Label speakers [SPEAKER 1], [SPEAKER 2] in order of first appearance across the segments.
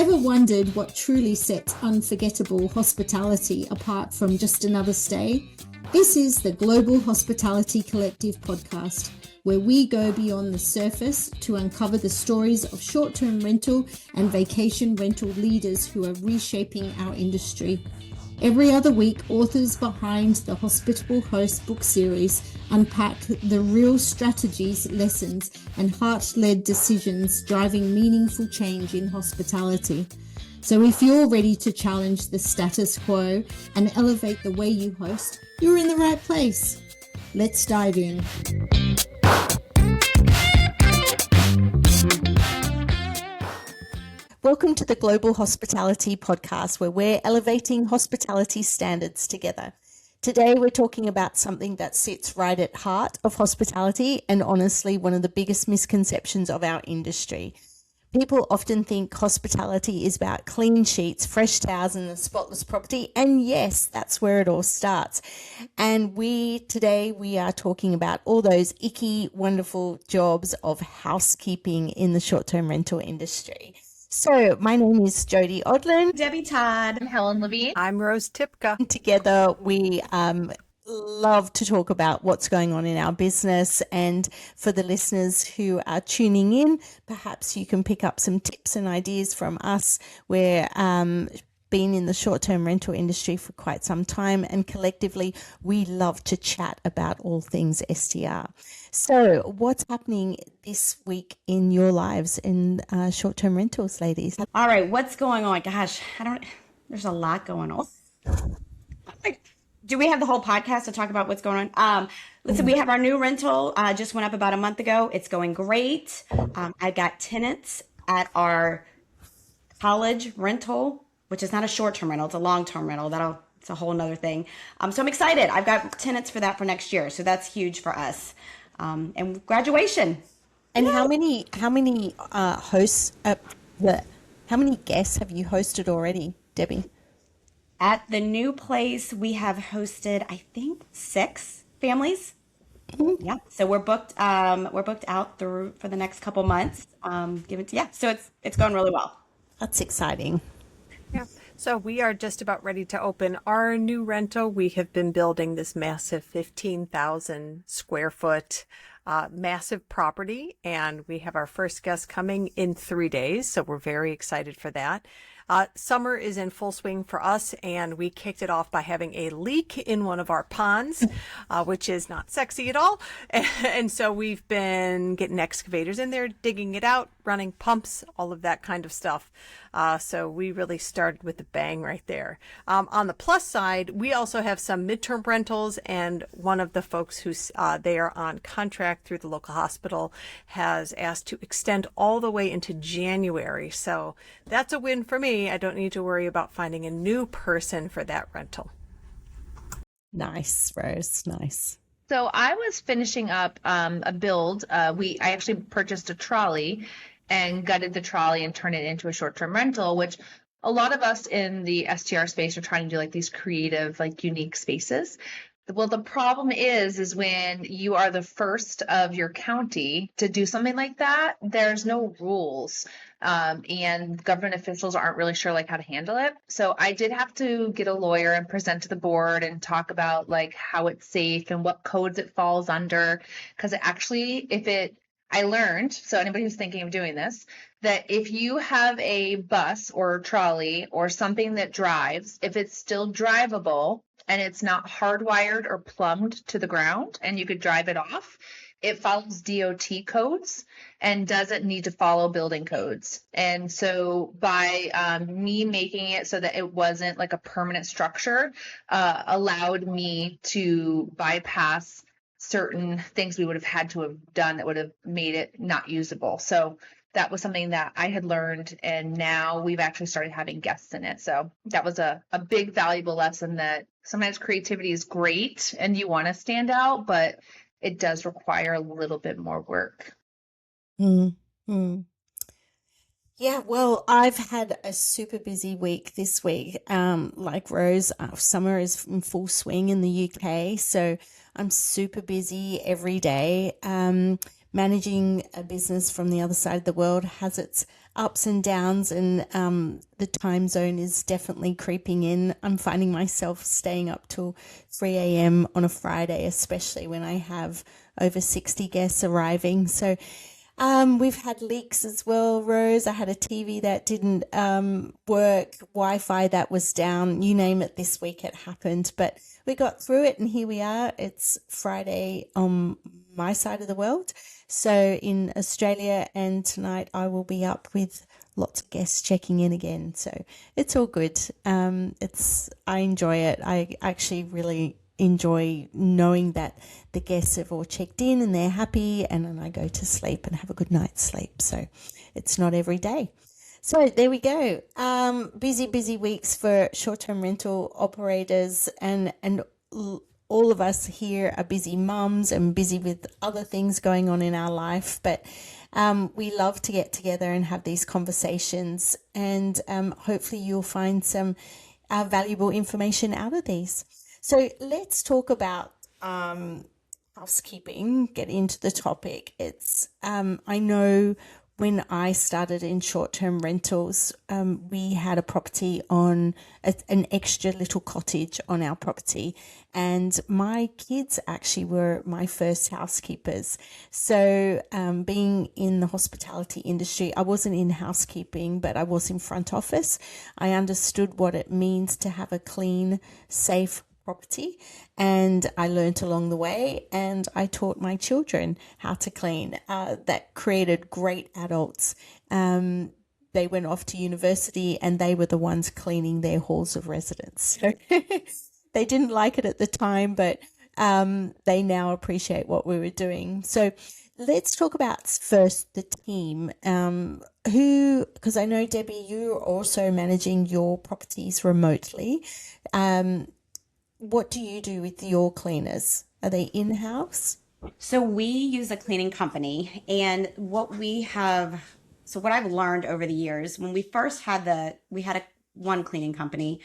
[SPEAKER 1] Ever wondered what truly sets unforgettable hospitality apart from just another stay? This is the Global Hospitality Collective podcast, where we go beyond the surface to uncover the stories of short-term rental and vacation rental leaders who are reshaping our industry. Every other week, authors behind the Hospitable Host book series unpack the real strategies, lessons, and heart-led decisions driving meaningful change in hospitality. So if you're ready to challenge the status quo and elevate the way you host, you're in the right place. Let's dive in. Welcome to the Global Hospitality Podcast, where we're elevating hospitality standards together. Today, we're talking about something that sits right at heart of hospitality and honestly, one of the biggest misconceptions of our industry. People often think hospitality is about clean sheets, fresh towels, and a spotless property. And yes, that's where it all starts. And today we are talking about all those icky, wonderful jobs of housekeeping in the short-term rental industry. So my name is Jodie Odlin.
[SPEAKER 2] Debbie Todd. I'm Helen Levine.
[SPEAKER 3] I'm Rose Tipka.
[SPEAKER 1] Together we love to talk about what's going on in our business, and for the listeners who are tuning in, perhaps you can pick up some tips and ideas from us. We're been in the short-term rental industry for quite some time, and collectively we love to chat about all things STR. So what's happening this week in your lives in short-term rentals, ladies?
[SPEAKER 2] All right, what's going on? Gosh, there's a lot going on. Do we have the whole podcast to talk about what's going on? Listen, we have our new rental, just went up about a month ago. It's going great. I got tenants at our college rental, which is not a short-term rental, it's a long-term rental. It's a whole nother thing. So I'm excited. I've got tenants for that for next year. So that's huge for us. And graduation.
[SPEAKER 1] And how many hosts, how many guests have you hosted already, Debbie?
[SPEAKER 2] At the new place, we have hosted, I think, 6 families. Mm-hmm. Yeah. So we're booked out through for the next couple months. So it's going really well.
[SPEAKER 1] That's exciting.
[SPEAKER 3] Yeah. So we are just about ready to open our new rental. We have been building this massive 15,000 square foot massive property, and we have our first guest coming in 3 days. So we're very excited for that. Summer is in full swing for us, and we kicked it off by having a leak in one of our ponds, which is not sexy at all. And so we've been getting excavators in there, digging it out, running pumps, all of that kind of stuff. So we really started with a bang right there. On the plus side, we also have some midterm rentals, and one of the folks who's they are on contract through the local hospital has asked to extend all the way into January. So that's a win for me. I don't need to worry about finding a new person for that rental.
[SPEAKER 1] Nice, Rose. Nice.
[SPEAKER 4] So I was finishing up a build. I actually purchased a trolley and gutted the trolley and turned it into a short-term rental, which a lot of us in the STR space are trying to do, like these creative, like unique spaces. Well, the problem is when you are the first of your county to do something like that, there's no rules. And government officials aren't really sure like how to handle it. So I did have to get a lawyer and present to the board and talk about like how it's safe and what codes it falls under. Because actually, I learned, so anybody who's thinking of doing this, that if you have a bus or a trolley or something that drives, if it's still drivable and it's not hardwired or plumbed to the ground and you could drive it off, it follows DOT codes and doesn't need to follow building codes. And so by me making it so that it wasn't like a permanent structure, allowed me to bypass certain things we would have had to have done that would have made it not usable. So that was something that I had learned, and now we've actually started having guests in it. So that was a big valuable lesson that sometimes creativity is great and you want to stand out, but it does require a little bit more work.
[SPEAKER 1] Mm-hmm. Yeah, well, I've had a super busy week this week. Like Rose, summer is in full swing in the UK, so I'm super busy every day. managing a business from the other side of the world has its ups and downs, and the time zone is definitely creeping in. I'm finding myself staying up till 3 a.m. on a Friday, especially when I have over 60 guests arriving. So we've had leaks as well, Rose. I had a TV that didn't work, Wi-Fi that was down, you name it, this week it happened. But we got through it, and here we are. It's Friday on my side of the world, so in Australia, and tonight I will be up with lots of guests checking in again. So it's all good. I enjoy it. I actually really enjoy knowing that the guests have all checked in and they're happy, and then I go to sleep and have a good night's sleep. So it's not every day. So there we go. Busy weeks for short-term rental operators, and all of us here are busy mums and busy with other things going on in our life. But we love to get together and have these conversations, and hopefully you'll find some valuable information out of these. So let's talk about housekeeping, get into the topic. It's I know when I started in short-term rentals, we had a property on an extra little cottage on our property, and my kids actually were my first housekeepers. So being in the hospitality industry, I wasn't in housekeeping, but I was in front office. I understood what it means to have a clean, safe property, and I learnt along the way, and I taught my children how to clean. That created great adults. They went off to university, and they were the ones cleaning their halls of residence. So they didn't like it at the time, but they now appreciate what we were doing. So let's talk about first the team. Because I know, Debbie, you're also managing your properties remotely. What do you do with your cleaners? Are they in-house?
[SPEAKER 2] So we use a cleaning company, and what I've learned over the years, when we first had one cleaning company,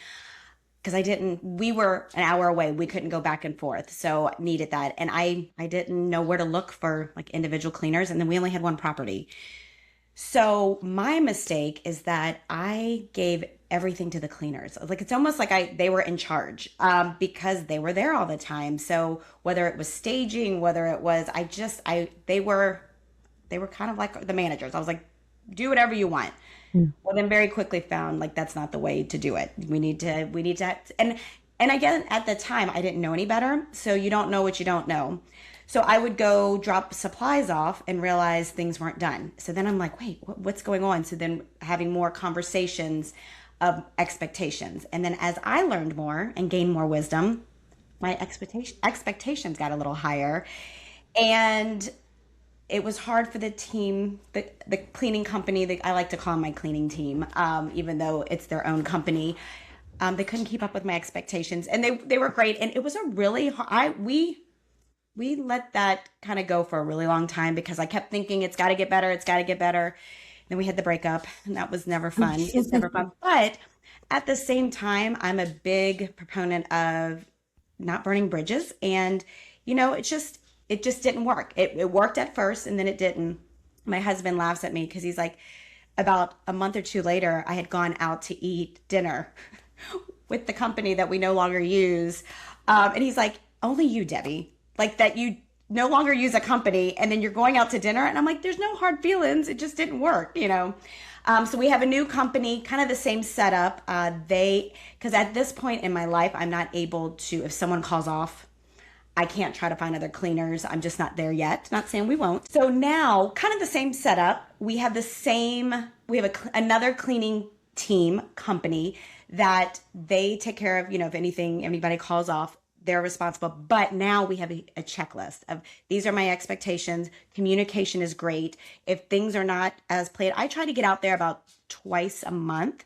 [SPEAKER 2] because we were an hour away. We couldn't go back and forth. So I needed that. And I didn't know where to look for like individual cleaners. And then we only had one property. So my mistake is that I gave everything to the cleaners. Like, it's almost like they were in charge, because they were there all the time. So whether it was staging, whether it was, they were kind of like the managers. I was like, do whatever you want. Well, then very quickly found like that's not the way to do it. We need to, and again, at the time I didn't know any better. So you don't know what you don't know. So I would go drop supplies off and realize things weren't done. So then I'm like, wait, what's going on? So then having more conversations of expectations. And then as I learned more and gained more wisdom, my expectations got a little higher. And it was hard for the team, the cleaning company, I like to call my cleaning team, even though it's their own company. They couldn't keep up with my expectations, and they were great. And it was a really hard, we let that kind of go for a really long time, because I kept thinking it's got to get better. It's got to get better. Then we had the breakup, and that was never fun. It's never fun. But at the same time, I'm a big proponent of not burning bridges. And, it just didn't work. It worked at first, and then it didn't. My husband laughs at me because he's like, about a month or two later, I had gone out to eat dinner with the company that we no longer use. And he's like, only you, Debbie. Like that you no longer use a company, and then you're going out to dinner. And I'm like, there's no hard feelings. It just didn't work, So we have a new company, kind of the same setup. Because at this point in my life, I'm not able to, if someone calls off, I can't try to find other cleaners. I'm just not there yet. Not saying we won't. So now, kind of the same setup. We have another cleaning team company that they take care of, if anybody calls off, they're responsible. But now we have a checklist of, these are my expectations. Communication is great. If things are not as planned, I try to get out there about twice a month.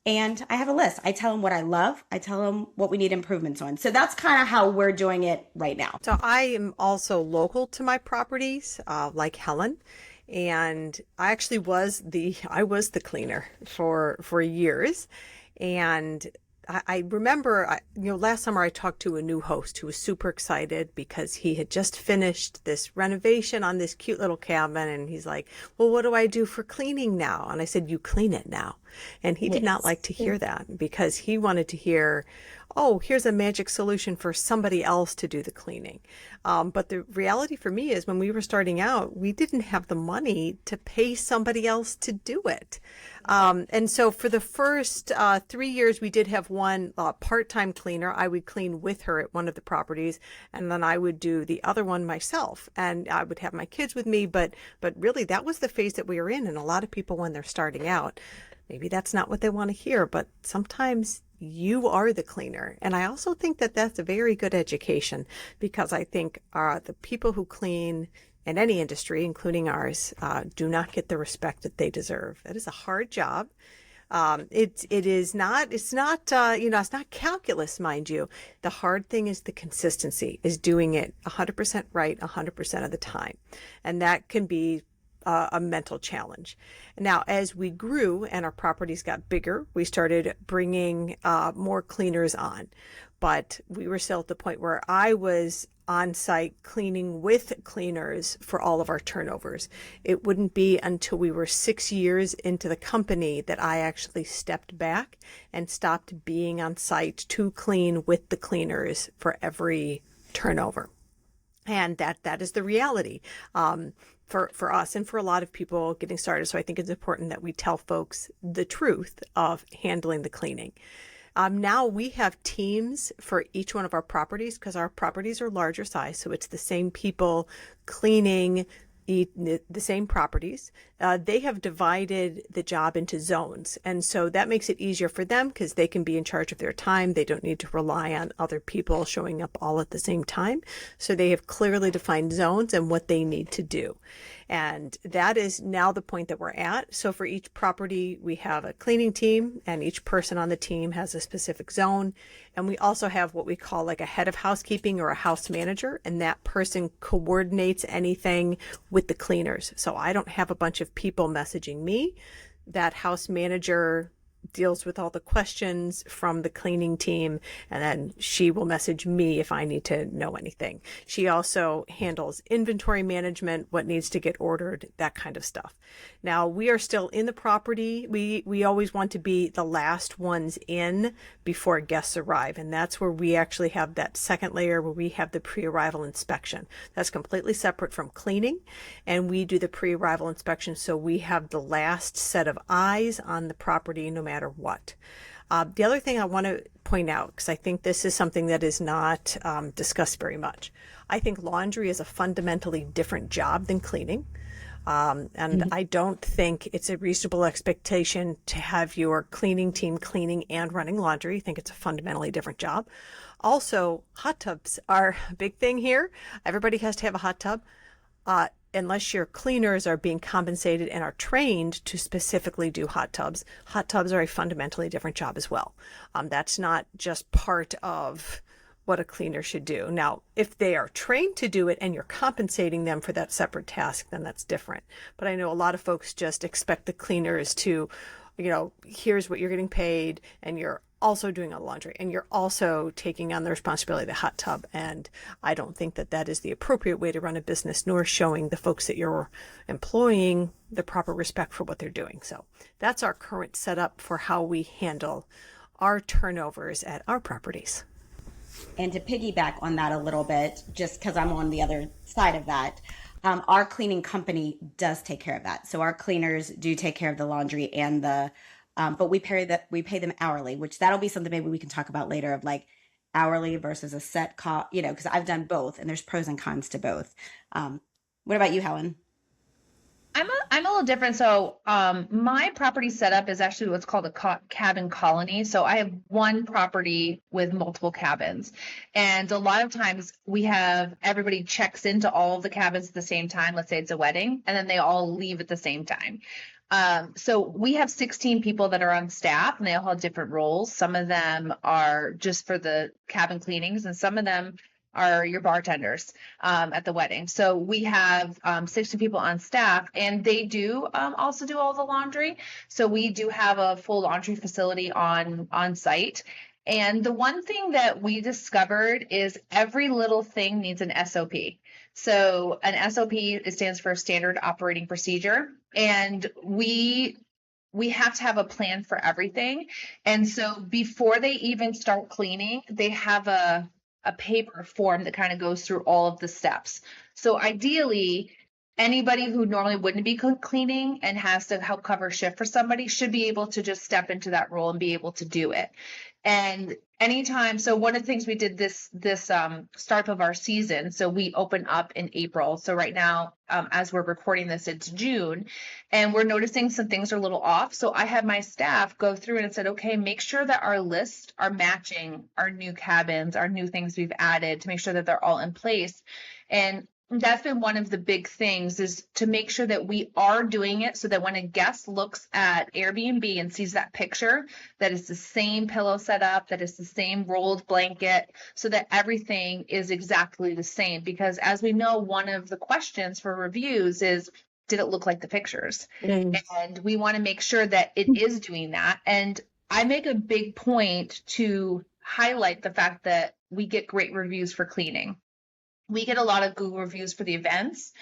[SPEAKER 2] And I have a list. I tell them what I love. I tell them what we need improvements on. So that's kind of how we're doing it right now.
[SPEAKER 3] So I am also local to my properties, like Helen. And I actually was the cleaner for years. And I remember, last summer I talked to a new host who was super excited because he had just finished this renovation on this cute little cabin. And he's like, well, what do I do for cleaning now? And I said, you clean it now. And he did not like to hear that because he wanted to hear, oh, here's a magic solution for somebody else to do the cleaning. But the reality for me is when we were starting out, we didn't have the money to pay somebody else to do it. And so for the first 3 years, we did have one part-time cleaner. I would clean with her at one of the properties, and then I would do the other one myself. And I would have my kids with me, but really that was the phase that we were in. And a lot of people, when they're starting out, maybe that's not what they want to hear, but sometimes you are the cleaner. And I also think that that's a very good education, because I think the people who clean in any industry, including ours, do not get the respect that they deserve. It is a hard job. It's not calculus, mind you. The hard thing is the consistency, is doing it 100% right 100% of the time. And that can be a mental challenge. Now, as we grew and our properties got bigger, we started bringing more cleaners on. But we were still at the point where I was on site cleaning with cleaners for all of our turnovers. It wouldn't be until we were 6 years into the company that I actually stepped back and stopped being on site to clean with the cleaners for every turnover. And that is the reality for us and for a lot of people getting started. So I think it's important that we tell folks the truth of handling the cleaning. Now we have teams for each one of our properties because our properties are larger size. So it's the same people cleaning the same properties. They have divided the job into zones. And so that makes it easier for them because they can be in charge of their time. They don't need to rely on other people showing up all at the same time. So they have clearly defined zones and what they need to do. And that is now the point that we're at. So for each property, we have a cleaning team, and each person on the team has a specific zone. And we also have what we call like a head of housekeeping or a house manager, and that person coordinates anything with the cleaners. So I don't have a bunch of people messaging me. That house manager deals with all the questions from the cleaning team, and then she will message me if I need to know anything. She also handles inventory management, what needs to get ordered, that kind of stuff. Now, we are still in the property. We always want to be the last ones in before guests arrive, and that's where we actually have that second layer where we have the pre-arrival inspection. That's completely separate from cleaning, and we do the pre-arrival inspection so we have the last set of eyes on the property no matter what. The other thing I want to point out, because I think this is something that is not discussed very much, I think laundry is a fundamentally different job than cleaning. I don't think it's a reasonable expectation to have your cleaning team cleaning and running laundry. I think it's a fundamentally different job. Also, hot tubs are a big thing here. Everybody has to have a hot tub. Unless your cleaners are being compensated and are trained to specifically do hot tubs are a fundamentally different job as well. That's not just part of what a cleaner should do. Now, if they are trained to do it and you're compensating them for that separate task, then that's different. But I know a lot of folks just expect the cleaners to, here's what you're getting paid, and you're also doing a laundry, and you're also taking on the responsibility of the hot tub. And I don't think that that is the appropriate way to run a business, nor showing the folks that you're employing the proper respect for what they're doing. So that's our current setup for how we handle our turnovers at our properties.
[SPEAKER 2] And to piggyback on that a little bit, just because I'm on the other side of that, our cleaning company does take care of that. So our cleaners do take care of the laundry and but we pay them hourly, which that'll be something maybe we can talk about later, of like hourly versus a set cost, because I've done both and there's pros and cons to both. What about you, Helen?
[SPEAKER 4] I'm a little different. So my property setup is actually what's called a cabin colony. So I have one property with multiple cabins. And a lot of times we have everybody checks into all of the cabins at the same time. Let's say it's a wedding, and then they all leave at the same time. So we have 16 people that are on staff, and they all have different roles. Some of them are just for the cabin cleanings, and some of them are your bartenders at the wedding. So we have 60 people on staff, and they do also do all the laundry. So we do have a full laundry facility on site. And the one thing that we discovered is every little thing needs an SOP. So an SOP, it stands for Standard Operating Procedure. And we have to have a plan for everything. And so before they even start cleaning, they have a paper form that kind of goes through all of the steps. So ideally, anybody who normally wouldn't be cleaning and has to help cover shift for somebody should be able to just step into that role and be able to do it. And anytime, so one of the things we did this start of our season, so we open up in April. So right now, as we're recording this, it's June, and we're noticing some things are a little off. So I had my staff go through and said, okay, make sure that our lists are matching our new cabins, our new things we've added, to make sure that they're all in place. And that's been one of the big things, is to make sure that we are doing it so that when a guest looks at Airbnb and sees that picture, that it's the same pillow setup, that it's the same rolled blanket, so that everything is exactly the same. Because as we know, one of the questions for reviews is, did it look like the pictures? And we want to make sure that it is doing that. And I make a big point to highlight the fact that we get great reviews for cleaning. We get a lot of Google reviews for the events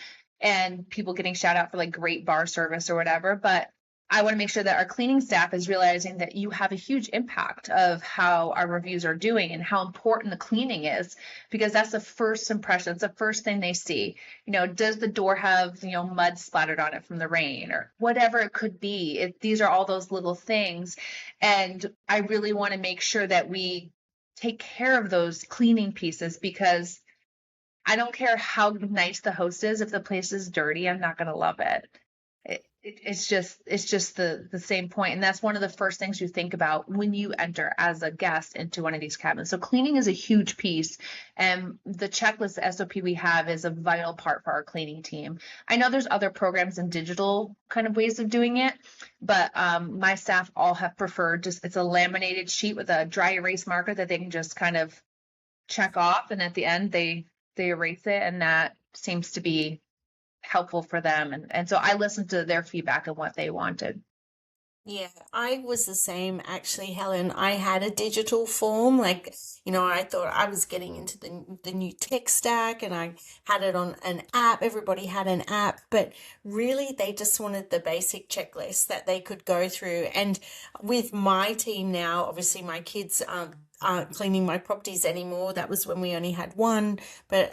[SPEAKER 4] and people getting shout out for like great bar service or whatever. But I want to make sure that our cleaning staff is realizing that you have a huge impact of how our reviews are doing and how important the cleaning is, because that's the first impression. It's the first thing they see. You know, does the door have, you know, mud splattered on it from the rain or whatever it could be? These are all those little things. And I really want to make sure that we take care of those cleaning pieces, because I don't care how nice the host is. If the place is dirty, I'm not going to love it. It's just the same point. And that's one of the first things you think about when you enter as a guest into one of these cabins. So cleaning is a huge piece. And the checklist, the SOP we have, is a vital part for our cleaning team. I know there's other programs and digital kind of ways of doing it, but my staff all have preferred it's a laminated sheet with a dry erase marker that they can just kind of check off. And at the end, they erase it, and that seems to be helpful for them. And so I listened to their feedback and what they wanted.
[SPEAKER 1] Yeah, I was the same actually, Helen. I had a digital form, like, you know, I thought I was getting into the new tech stack, and I had it on an app. Everybody had an app, but really they just wanted the basic checklist that they could go through. And with my team now, obviously my kids aren't cleaning my properties anymore. That was when we only had one, but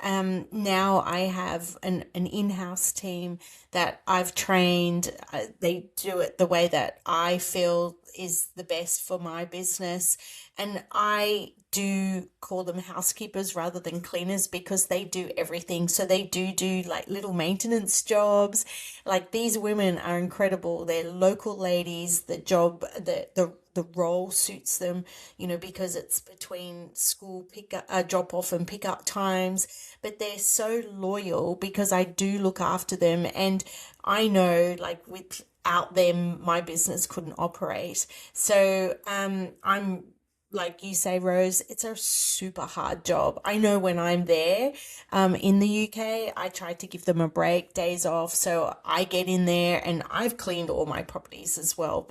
[SPEAKER 1] now I have an in-house team that I've trained. They do it the way that I feel is the best for my business, and I do call them housekeepers rather than cleaners, because they do everything. So they do like little maintenance jobs. Like, these women are incredible. They're local ladies. The job, the role suits them, you know, because it's between school drop off and pick up times, but they're so loyal because I do look after them. And I know, like, without them, my business couldn't operate. So, I'm, like you say, Rose, it's a super hard job. I know when I'm there, in the UK, I try to give them a break, days off. So I get in there, and I've cleaned all my properties as well.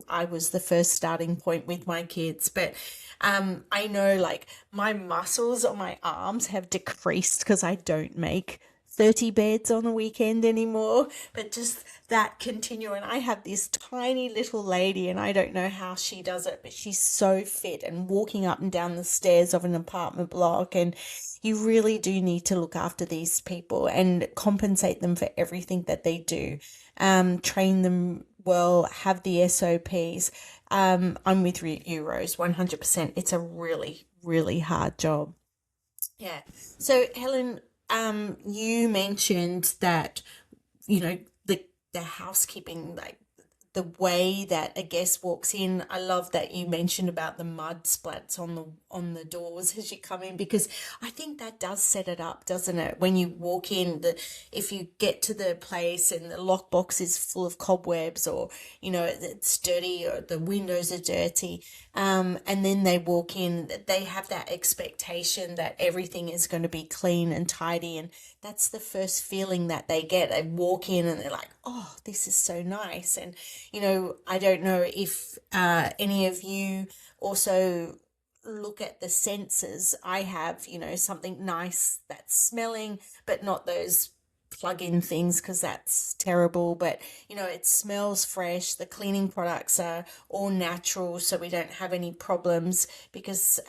[SPEAKER 1] I was the first starting point with my kids, but I know, like, my muscles on my arms have decreased because I don't make 30 beds on a weekend anymore, but just that continue. And I have this tiny little lady, and I don't know how she does it, but she's so fit and walking up and down the stairs of an apartment block. And you really do need to look after these people and compensate them for everything that they do. Train them well, have the SOPs. I'm with you, Rose, 100%. It's a really, really hard job. Yeah. So, Helen, you mentioned that, you know, the housekeeping, like the way that a guest walks in. I love that you mentioned about the mud splats on the doors as you come in, because I think that does set it up, doesn't it? When you walk in, if you get to the place and the lockbox is full of cobwebs, or, you know, it's dirty, or the windows are dirty, and then they walk in, they have that expectation that everything is going to be clean and tidy, and that's the first feeling that they get. They walk in and they're like, oh, this is so nice. And, you know, I don't know if any of you also look at the senses. I have, something nice that's smelling, but not those plug-in things because that's terrible. But, it smells fresh. The cleaning products are all natural, so we don't have any problems because,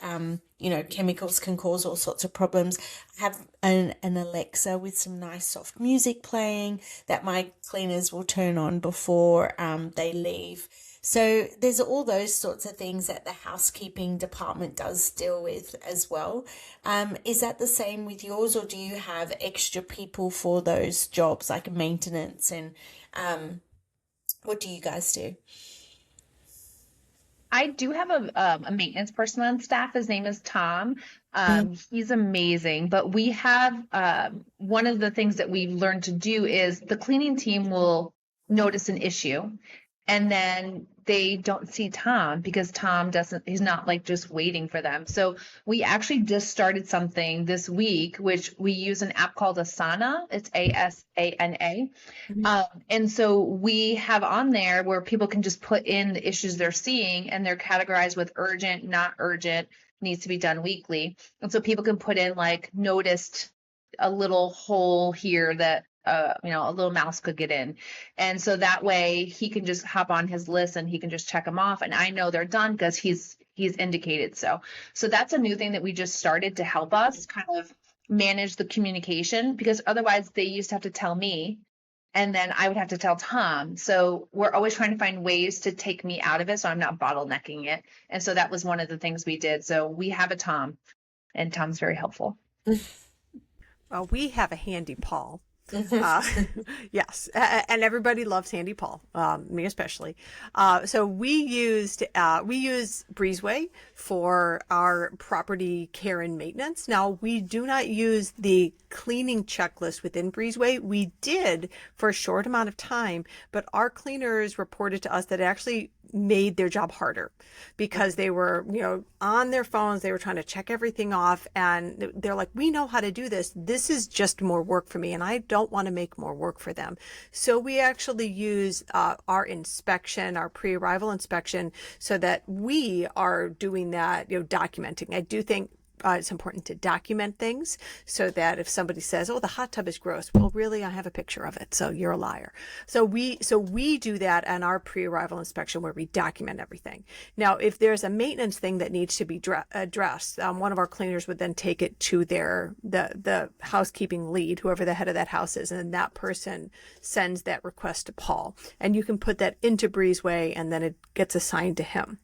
[SPEAKER 1] chemicals can cause all sorts of problems. I have an Alexa with some nice soft music playing that my cleaners will turn on before they leave. So there's all those sorts of things that the housekeeping department does deal with as well. Is that the same with yours, or do you have extra people for those jobs like maintenance, and what do you guys do?
[SPEAKER 4] I do have a maintenance person on staff. His name is Tom. He's amazing. But we have one of the things that we've learned to do is the cleaning team will notice an issue, and then they don't see Tom because he's not like just waiting for them. So we actually just started something this week, which we use an app called Asana. It's ASANA. And so we have on there where people can just put in the issues they're seeing, and they're categorized with urgent, not urgent, needs to be done weekly. And so people can put in like noticed a little hole here that a little mouse could get in. And so that way he can just hop on his list and he can just check them off. And I know they're done because he's indicated so. So that's a new thing that we just started to help us kind of manage the communication, because otherwise they used to have to tell me and then I would have to tell Tom. So we're always trying to find ways to take me out of it so I'm not bottlenecking it. And so that was one of the things we did. So we have a Tom, and Tom's very helpful.
[SPEAKER 3] Well, we have a handy Paul. Yes, and everybody loves Handy Paul, me especially. So we use 𝒉𝒍𝒐𝒃𝒂𝒍 for our property care and maintenance. Now, we do not use the cleaning checklist within 𝒉𝒍𝒐𝒃𝒂𝒍. We did for a short amount of time, but our cleaners reported to us that it actually made their job harder because they were, on their phones, they were trying to check everything off, and they're like, we know how to do this. This is just more work for me, and I don't want to make more work for them. So we actually use our inspection, our pre-arrival inspection, so that we are doing that, documenting. I do think it's important to document things so that if somebody says, oh, the hot tub is gross, well, really, I have a picture of it, so you're a liar. So we do that on our pre-arrival inspection where we document everything. Now, if there's a maintenance thing that needs to be addressed, one of our cleaners would then take it to the housekeeping lead, whoever the head of that house is, and then that person sends that request to Paul. And you can put that into 𝒉𝒍𝒐𝒃𝒂𝒍, and then it gets assigned to him.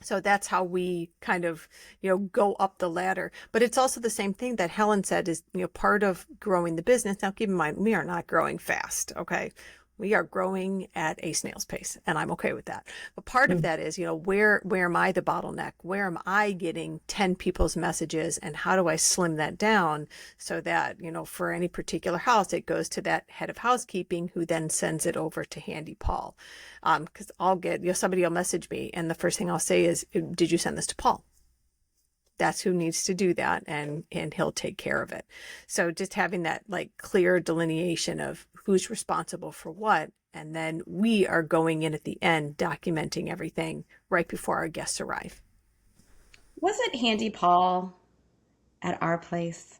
[SPEAKER 3] So that's how we kind of, go up the ladder. But it's also the same thing that Helen said is, part of growing the business. Now, keep in mind, we are not growing fast. Okay. We are growing at a snail's pace, and I'm okay with that. But part of that is, where am I the bottleneck? Where am I getting 10 people's messages, and how do I slim that down so that, for any particular house, it goes to that head of housekeeping who then sends it over to Handy Paul. Because I'll get, somebody will message me, and the first thing I'll say is, did you send this to Paul? That's who needs to do that, and he'll take care of it. So just having that like clear delineation of who's responsible for what, and then we are going in at the end documenting everything right before our guests arrive.
[SPEAKER 2] Was it Handy Paul at our place?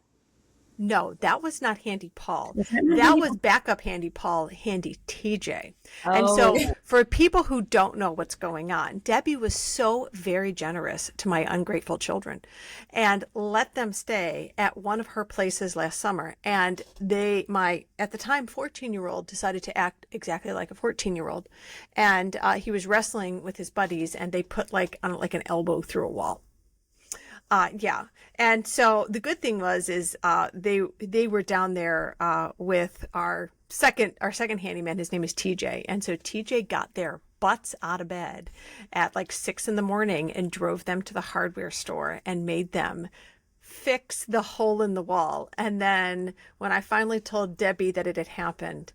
[SPEAKER 3] No, that was not Handy Paul.
[SPEAKER 2] That
[SPEAKER 3] was backup Handy Paul, Handy TJ.
[SPEAKER 2] Oh.
[SPEAKER 3] And so for people who don't know what's going on, Debbie was so very generous to my ungrateful children and let them stay at one of her places last summer. And at the time, 14-year-old decided to act exactly like a 14-year-old. And he was wrestling with his buddies, and they put like an elbow through a wall. Yeah. And so the good thing is they were down there with our second handyman. His name is TJ. And so TJ got their butts out of bed at like 6 a.m. and drove them to the hardware store and made them fix the hole in the wall. And then when I finally told Debbie that it had happened,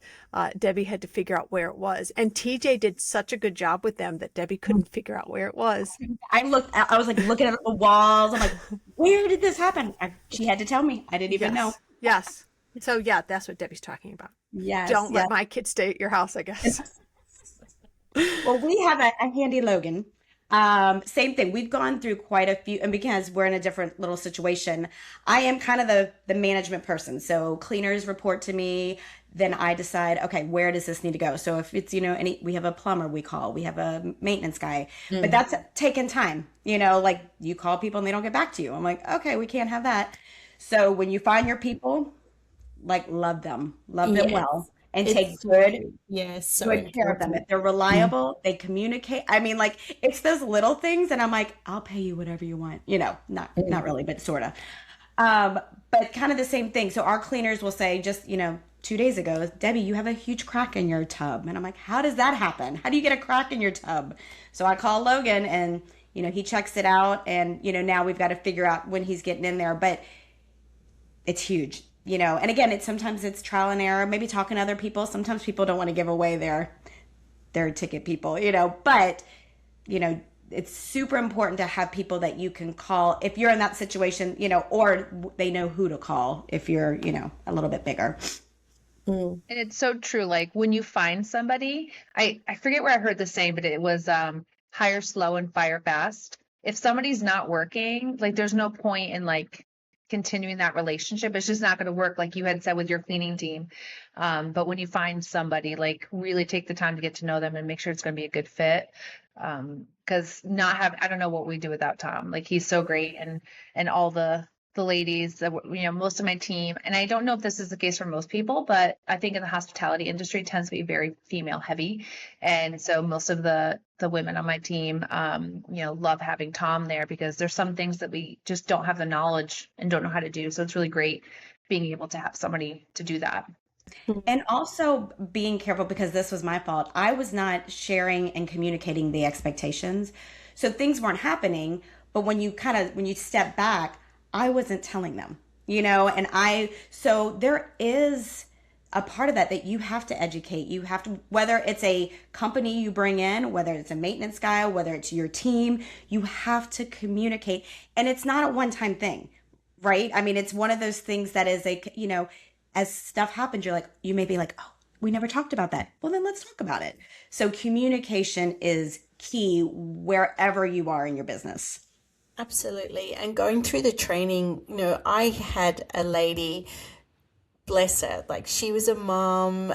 [SPEAKER 3] Debbie had to figure out where it was. And TJ did such a good job with them that Debbie couldn't figure out where it was.
[SPEAKER 2] I was like looking at the walls. I'm like, where did this happen? She had to tell me. I didn't even know.
[SPEAKER 3] Yes. So yeah, that's what Debbie's talking about.
[SPEAKER 2] Yes.
[SPEAKER 3] Don't let my kids stay at your house, I guess.
[SPEAKER 2] Well, we have a Handy Logan. Same thing. We've gone through quite a few, and because we're in a different little situation, I am kind of the management person. So cleaners report to me, then I decide, okay, where does this need to go? So if it's, any, we have a plumber we call, we have a maintenance guy, but that's taking time, like you call people and they don't get back to you. I'm like, okay, we can't have that. So when you find your people, like love them
[SPEAKER 1] Yes.
[SPEAKER 2] well, and
[SPEAKER 1] It's
[SPEAKER 2] take
[SPEAKER 1] so
[SPEAKER 2] good care of them.
[SPEAKER 1] important.
[SPEAKER 2] If they're reliable, they communicate. I mean, like it's those little things, and I'm like, I'll pay you whatever you want. Not really, but sort of. But kind of the same thing. So our cleaners will say, just 2 days ago, Debbie, you have a huge crack in your tub, and I'm like, how does that happen? How do you get a crack in your tub? So I call Logan, and he checks it out, and now we've got to figure out when he's getting in there, but it's huge. And again, sometimes it's trial and error, maybe talking to other people. Sometimes people don't want to give away their ticket people, but it's super important to have people that you can call if you're in that situation, or they know who to call if you're, a little bit bigger.
[SPEAKER 4] And it's so true. Like when you find somebody, I forget where I heard the saying, but it was hire slow and fire fast. If somebody's not working, like there's no point in like continuing that relationship. It's just not going to work, like you had said with your cleaning team. But when you find somebody, like really take the time to get to know them and make sure it's going to be a good fit. Because I don't know what we do without Tom. Like he's so great, and all the ladies, most of my team, and I don't know if this is the case for most people, but I think in the hospitality industry it tends to be very female heavy. And so most of the women on my team, love having Tom there because there's some things that we just don't have the knowledge and don't know how to do. So it's really great being able to have somebody to do that.
[SPEAKER 2] And also being careful, because this was my fault. I was not sharing and communicating the expectations. So things weren't happening, but when you step back, I wasn't telling them, so there is a part of that you have to educate. You have to, whether it's a company you bring in, whether it's a maintenance guy, whether it's your team, you have to communicate. And it's not a one-time thing, right? I mean, it's one of those things that is as stuff happens, you may be like, oh, we never talked about that. Well, then let's talk about it. So communication is key wherever you are in your business.
[SPEAKER 1] Absolutely. And going through the training, I had a lady, bless her, like she was a mom,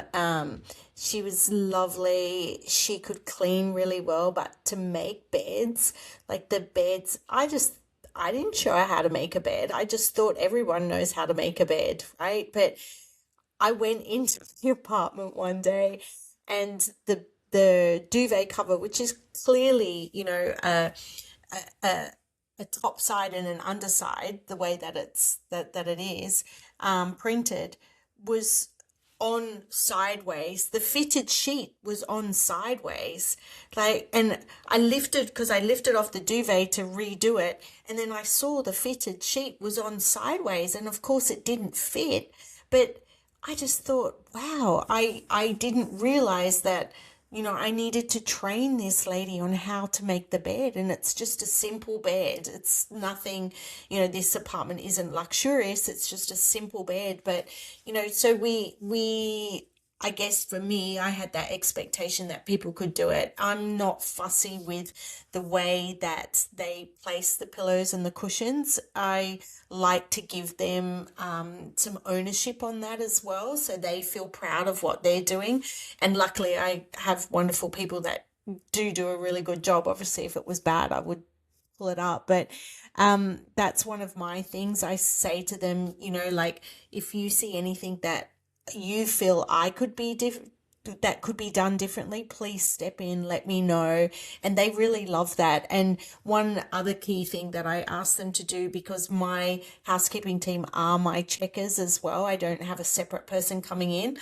[SPEAKER 1] she was lovely, she could clean really well, but to make beds, like the beds, I didn't show her how to make a bed. I just thought everyone knows how to make a bed, right? But I went into the apartment one day, and the duvet cover, which is clearly, a top side and an underside, the way that it is printed, was on sideways. The fitted sheet was on sideways, and I lifted off the duvet to redo it, and then I saw the fitted sheet was on sideways, and of course it didn't fit. But I just thought, wow, I didn't realize that I needed to train this lady on how to make the bed, and it's just a simple bed. It's nothing, this apartment isn't luxurious. It's just a simple bed. But, so I guess for me, I had that expectation that people could do it. I'm not fussy with the way that they place the pillows and the cushions. I like to give them some ownership on that as well, so they feel proud of what they're doing. And luckily, I have wonderful people that do a really good job. Obviously, if it was bad, I would pull it up. But that's one of my things. I say to them, like, if you see anything that you feel that could be done differently, please step in, let me know. And they really love that. And one other key thing that I ask them to do, because my housekeeping team are my checkers as well, I don't have a separate person coming in.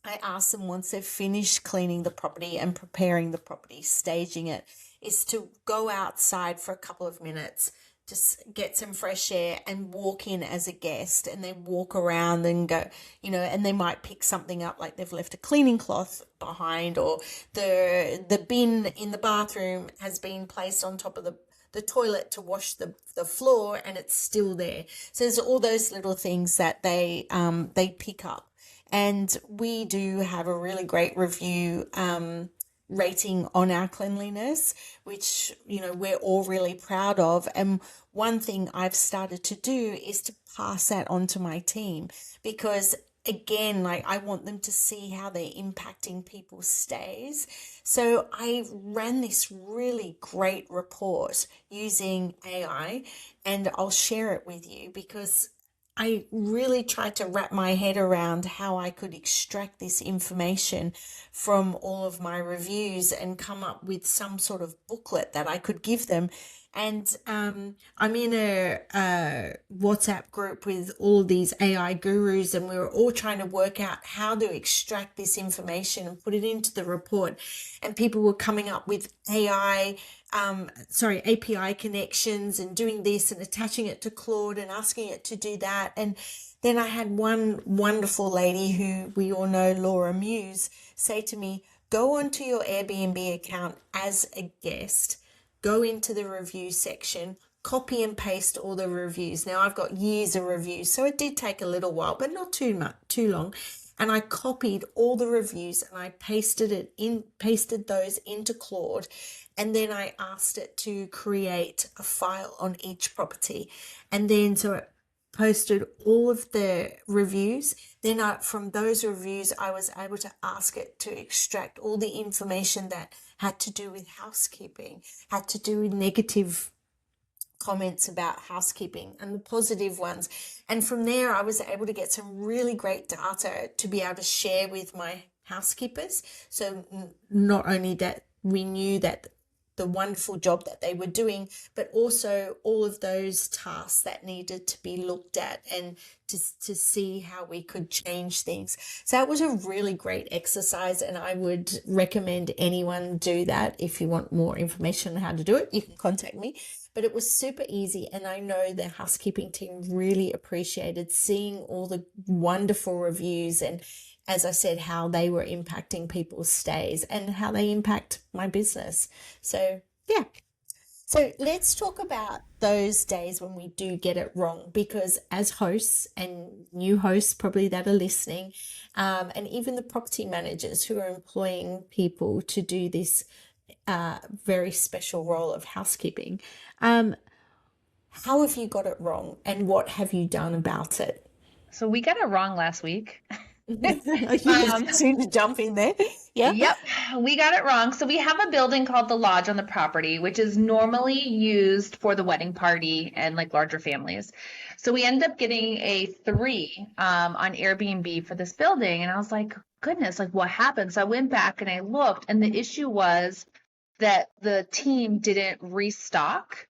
[SPEAKER 1] I ask them, once they've finished cleaning the property and preparing the property, staging it, is to go outside for a couple of minutes, just get some fresh air and walk in as a guest, and then walk around and go, and they might pick something up, like they've left a cleaning cloth behind, or the bin in the bathroom has been placed on top of the toilet to wash the floor, and it's still there. So there's all those little things that they pick up. And we do have a really great review rating on our cleanliness, which, we're all really proud of. And one thing I've started to do is to pass that on to my team, because again, like, I want them to see how they're impacting people's stays. So I ran this really great report using AI, and I'll share it with you because I really tried to wrap my head around how I could extract this information from all of my reviews and come up with some sort of booklet that I could give them. And I'm in a WhatsApp group with all these AI gurus, and we were all trying to work out how to extract this information and put it into the report. And people were coming up with API connections and doing this and attaching it to Claude and asking it to do that. And then I had one wonderful lady who we all know, Laura Muse, say to me, go onto your Airbnb account as a guest, go into the review section, copy and paste all the reviews. Now I've got years of reviews, so it did take a little while, but not too long. And I copied all the reviews and I pasted those into Claude. And then I asked it to create a file on each property. And then so it posted all of the reviews. Then from those reviews, I was able to ask it to extract all the information that had to do with housekeeping, had to do with negative comments about housekeeping and the positive ones. And from there, I was able to get some really great data to be able to share with my housekeepers. So not only that we knew that the wonderful job that they were doing, but also all of those tasks that needed to be looked at and to see how we could change things. So it was a really great exercise, and I would recommend anyone do that. If you want more information on how to do it, you can contact me. But it was super easy, and I know the housekeeping team really appreciated seeing all the wonderful reviews and, as I said, how they were impacting people's stays and how they impact my business. So, yeah. So let's talk about those days when we do get it wrong, because as hosts and new hosts probably that are listening, and even the property managers who are employing people to do this very special role of housekeeping, how have you got it wrong and what have you done about it?
[SPEAKER 4] So we got it wrong last week.
[SPEAKER 1] You seem to jump in there. Yeah.
[SPEAKER 4] Yep, we got it wrong. So we have a building called the Lodge on the property, which is normally used for the wedding party and like larger families. So we ended up getting a 3 on Airbnb for this building. And I was like, goodness, like what happened? So I went back and I looked, and the issue was that the team didn't restock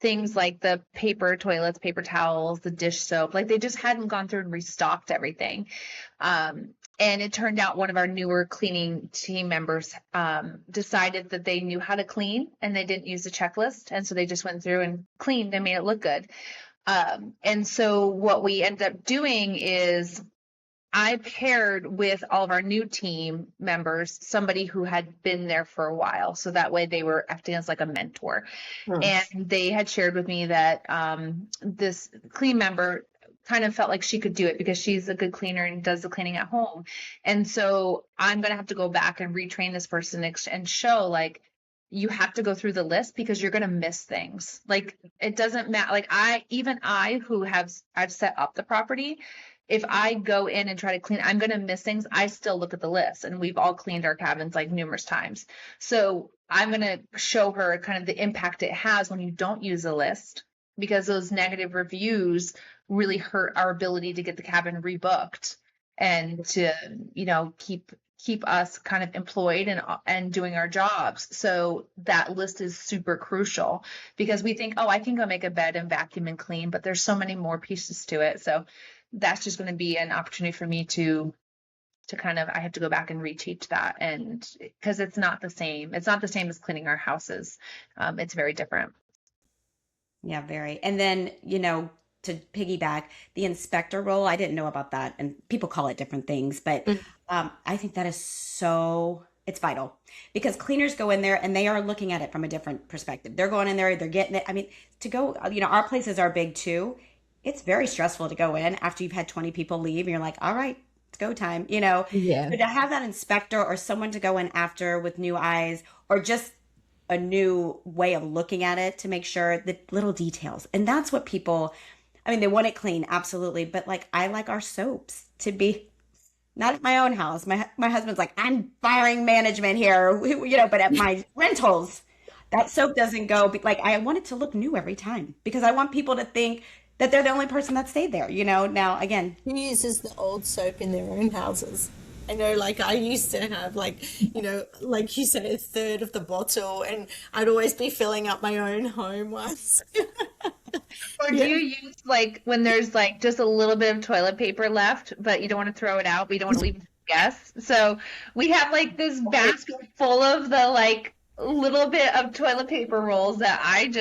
[SPEAKER 4] things like the paper toilets, paper towels, the dish soap. Like they just hadn't gone through and restocked everything. And it turned out one of our newer cleaning team members decided that they knew how to clean and they didn't use the checklist. And so they just went through and cleaned and made it look good. And so what we ended up doing is I paired with all of our new team members somebody who had been there for a while. So that way they were acting as like a mentor. And they had shared with me that this clean member kind of felt like she could do it because she's a good cleaner and does the cleaning at home. And so I'm going to have to go back and retrain this person and show like, you have to go through the list because you're going to miss things. Like it doesn't matter. Like I who I've set up the property, if I go in and try to clean, I'm going to miss things. I still look at the list, and we've all cleaned our cabins like numerous times. So I'm going to show her kind of the impact it has when you don't use a list, because those negative reviews really hurt our ability to get the cabin rebooked and to, keep us kind of employed and doing our jobs. So that list is super crucial because we think, oh, I can go make a bed and vacuum and clean, but there's so many more pieces to it. So that's just going to be an opportunity for me to kind of, I have to go back and reteach that. And because it's not the same as cleaning our houses. It's very different.
[SPEAKER 2] Yeah, very. And then, to piggyback, the inspector role, I didn't know about that. And people call it different things, but I think that is it's vital because cleaners go in there and they are looking at it from a different perspective. They're going in there, they're getting it. I mean, to go, our places are big too. It's very stressful to go in after you've had 20 people leave and you're like, all right, go time, you know.
[SPEAKER 1] Yeah.
[SPEAKER 2] So to have that inspector or someone to go in after with new eyes or just a new way of looking at it to make sure the little details. And that's what people, I mean, they want it clean, absolutely. But like, I like our soaps to be not at my own house. My husband's like, I'm firing management here, you know, but at my rentals, that soap doesn't go. Like, I want it to look new every time because I want people to think that they're the only person that stayed there, you know. Now, again,
[SPEAKER 5] Who uses the old soap in their own houses? I know, like, I used to have, like, you know, like you said, a third of the bottle, and I'd always be filling up my own home ones.
[SPEAKER 4] Or do you use like when there's like just a little bit of toilet paper left, but you don't want to throw it out, but you don't want to leave it for guests? So we have like this basket full of the like little bit of toilet paper rolls that I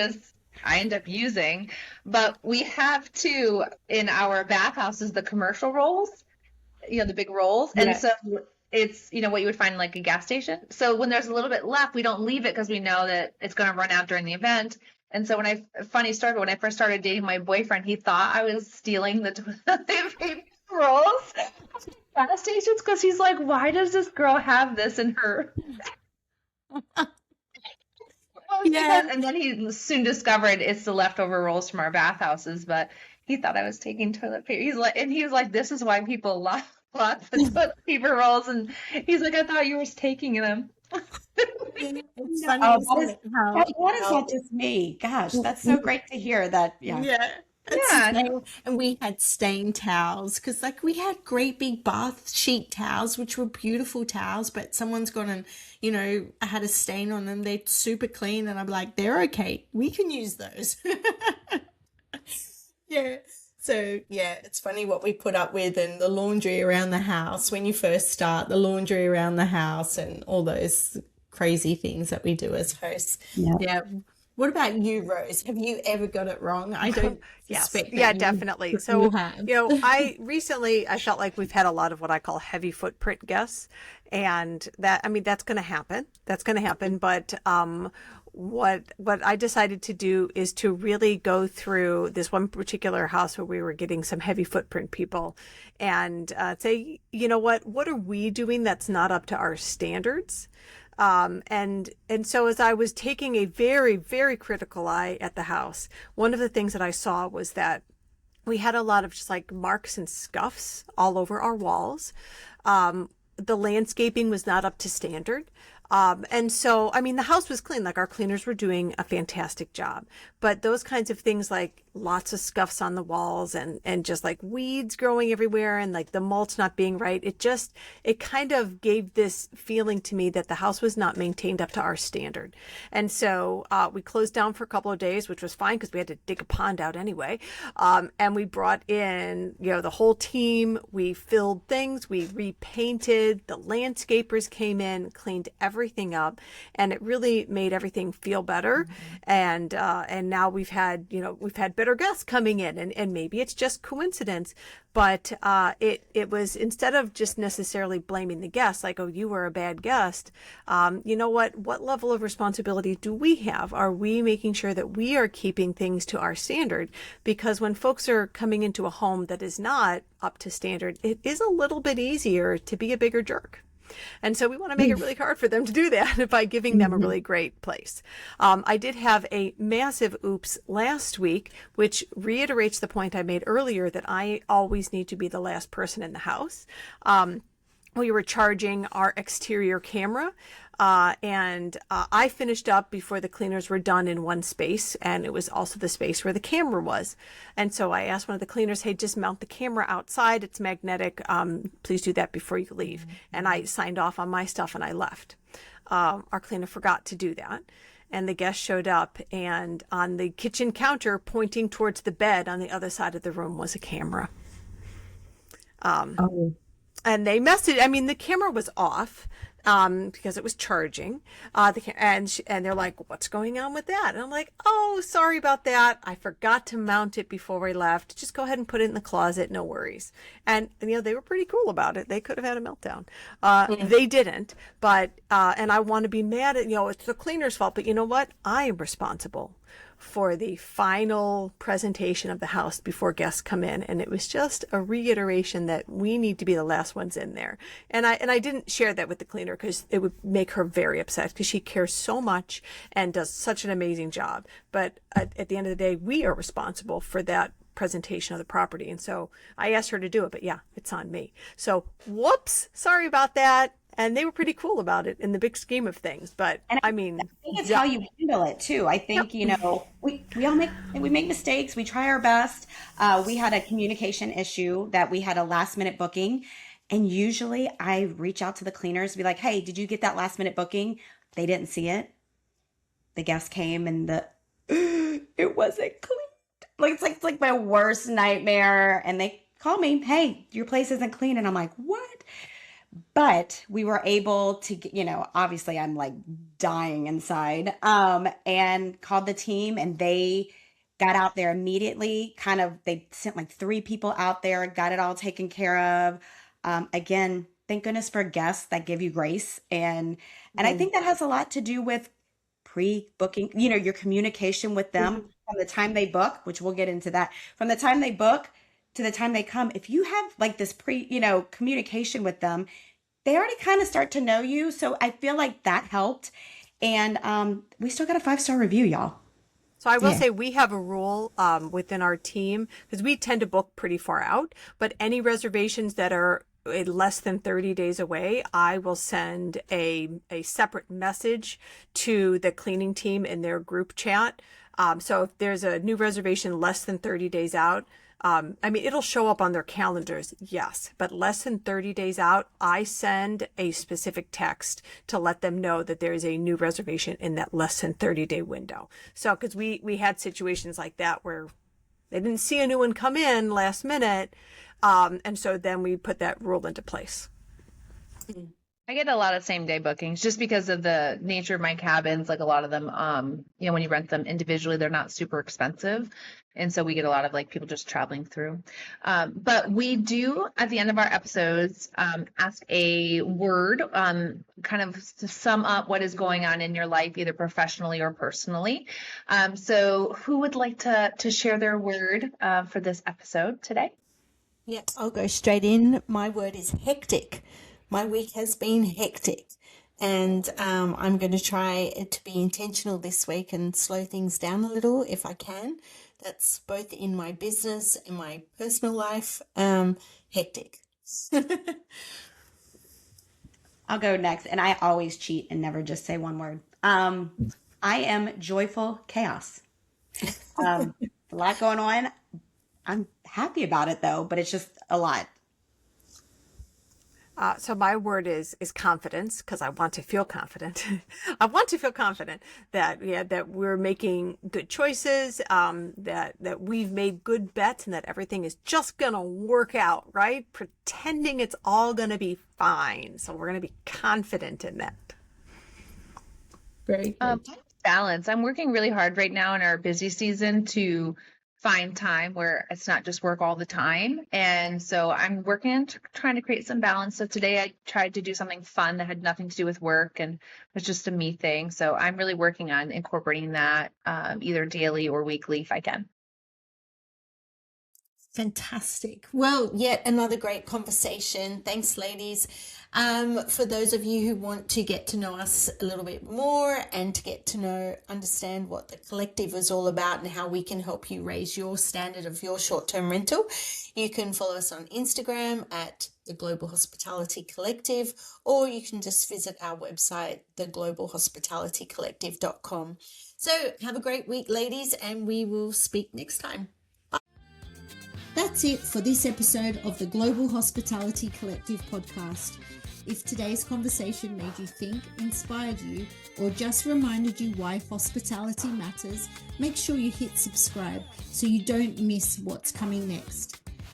[SPEAKER 4] end up using. But we have too in our bathhouses the commercial rolls, you know, the big rolls. And so it's, you know, what you would find in like a gas station. So when there's a little bit left, we don't leave it because we know that it's going to run out during the event. And so when I first started dating my boyfriend, he thought I was stealing the toilet paper rolls from gas stations because he's like, why does this girl have this in her?
[SPEAKER 5] Yeah.
[SPEAKER 4] And then he soon discovered it's the leftover rolls from our bathhouses, but he thought I was taking toilet paper. He was like, this is why people love lots of toilet paper rolls. And he's like, I thought you were taking them.
[SPEAKER 5] It's funny,
[SPEAKER 2] oh,
[SPEAKER 5] isn't it, how,
[SPEAKER 2] what is
[SPEAKER 5] how-
[SPEAKER 2] that just me? Gosh, that's so great to hear that. Yeah.
[SPEAKER 5] yeah. It's
[SPEAKER 4] Yeah.
[SPEAKER 5] so- and we had stain towels because, like, we had great big bath sheet towels, which were beautiful towels, but someone's gone and, you know, had a stain on them. They're super clean, and I'm like, they're okay. We can use those. Yeah. So, yeah, it's funny what we put up with and the laundry around the house when you first start, the laundry around the house and all those crazy things that we do as hosts.
[SPEAKER 2] Yeah.
[SPEAKER 5] Yeah. What about you, Rose? Have you ever got it wrong? I don't
[SPEAKER 3] Yes.
[SPEAKER 5] suspect that
[SPEAKER 3] Yeah,
[SPEAKER 5] you-
[SPEAKER 3] definitely.
[SPEAKER 5] you
[SPEAKER 3] So,
[SPEAKER 5] have.
[SPEAKER 3] you know, I felt like we've had a lot of what I call heavy footprint guests. And that, I mean, that's going to happen. That's going to happen. But, what I decided to do is to really go through this one particular house where we were getting some heavy footprint people and say, you know what are we doing that's not up to our standards? And so as I was taking a very, very critical eye at the house, one of the things that I saw was that we had a lot of just like marks and scuffs all over our walls. The landscaping was not up to standard. And so, I mean, the house was clean, like our cleaners were doing a fantastic job, but those kinds of things like lots of scuffs on the walls and just like weeds growing everywhere and like the mulch not being right. It kind of gave this feeling to me that the house was not maintained up to our standard. And so, we closed down for a couple of days, which was fine because we had to dig a pond out anyway. And we brought in, you know, the whole team, we filled things, we repainted, the landscapers came in, cleaned everything up, and it really made everything feel better. And now we've had better guests coming in, and maybe it's just coincidence, but it was, instead of just necessarily blaming the guests, like, oh, you were a bad guest, you know what level of responsibility do we have? Are we making sure that we are keeping things to our standard? Because when folks are coming into a home that is not up to standard, it is a little bit easier to be a bigger jerk. And so we want to make it really hard for them to do that by giving them a really great place. I did have a massive oops last week, which reiterates the point I made earlier that I always need to be the last person in the house. We were charging our exterior camera, and I finished up before the cleaners were done in one space, and it was also the space where the camera was. And so I asked one of the cleaners, hey, just mount the camera outside. It's magnetic. Please do that before you leave. And I signed off on my stuff and I left. Our cleaner forgot to do that. And the guest showed up, and on the kitchen counter pointing towards the bed on the other side of the room was a camera. And they messed it. I mean, the camera was off because it was charging. And they're like, what's going on with that? And I'm like, oh, sorry about that. I forgot to mount it before we left. Just go ahead and put it in the closet. No worries. And you know, they were pretty cool about it. They could have had a meltdown. They didn't. But and I want to be mad at, you know, it's the cleaner's fault. But you know what? I am responsible for the final presentation of the house before guests come in. And it was just a reiteration that we need to be the last ones in there. And I didn't share that with the cleaner because it would make her very upset, because she cares so much and does such an amazing job. But at the end of the day, we are responsible for that presentation of the property. And so I asked her to do it, but yeah, it's on me. So whoops, sorry about that. And they were pretty cool about it in the big scheme of things. But
[SPEAKER 2] And
[SPEAKER 3] I mean,
[SPEAKER 2] I think it's how you handle it too. I think, you know, we all make mistakes. We try our best. We had a communication issue that we had a last minute booking. And usually I reach out to the cleaners, be like, hey, did you get that last minute booking? They didn't see it. The guest came and it wasn't clean. Like, it's like my worst nightmare. And they call me, hey, your place isn't clean. And I'm like, what? But we were able to get, you know, obviously I'm like dying inside, and called the team, and they got out there immediately. They sent like 3 people out there, got it all taken care of. Again, thank goodness for guests that give you grace. And I think that has a lot to do with pre-booking, you know, your communication with them from the time they book, which we'll get into that, from the time they book to the time they come. If you have like this communication with them, they already kind of start to know you. So I feel like that helped. And we still got a 5-star review, y'all.
[SPEAKER 3] so I will say we have a rule within our team, because we tend to book pretty far out, but any reservations that are less than 30 days away, I will send a separate message to the cleaning team in their group chat. So if there's a new reservation less than 30 days out, I mean, it'll show up on their calendars, yes, but less than 30 days out, I send a specific text to let them know that there is a new reservation in that less than 30-day window. So, because we had situations like that where they didn't see a new one come in last minute, and so then we put that rule into place.
[SPEAKER 4] I get a lot of same day bookings just because of the nature of my cabins. Like a lot of them, you know, when you rent them individually, they're not super expensive. And so we get a lot of like people just traveling through. But we do at the end of our episodes, ask a word, kind of to sum up what is going on in your life, either professionally or personally. So who would like to share their word, for this episode today?
[SPEAKER 5] Yep, I'll go straight in. My word is hectic. My week has been hectic, and I'm going to try to be intentional this week and slow things down a little if I can. That's both in my business and my personal life. Hectic.
[SPEAKER 2] I'll go next. And I always cheat and never just say one word. I am joyful chaos. A lot going on. I'm happy about it though, but it's just a lot.
[SPEAKER 3] So my word is confidence, because I want to feel confident. I want to feel confident that we're making good choices, that we've made good bets, and that everything is just gonna work out, right? Pretending it's all gonna be fine. So we're gonna be confident in that.
[SPEAKER 5] Very good.
[SPEAKER 4] Balance. I'm working really hard right now in our busy season to find time where it's not just work all the time. And so I'm working trying to create some balance. So today I tried to do something fun that had nothing to do with work and was just a me thing. So I'm really working on incorporating that either daily or weekly if I can.
[SPEAKER 5] Fantastic. Well, yet another great conversation. Thanks, ladies. For those of you who want to get to know us a little bit more and to get to understand what the collective is all about and how we can help you raise your standard of your short-term rental, you can follow us on Instagram at the Global Hospitality Collective, or you can just visit our website, theglobalhospitalitycollective.com. So have a great week, ladies, and we will speak next time.
[SPEAKER 1] That's it for this episode of the Global Hospitality Collective podcast. If today's conversation made you think, inspired you, or just reminded you why hospitality matters, make sure you hit subscribe so you don't miss what's coming next.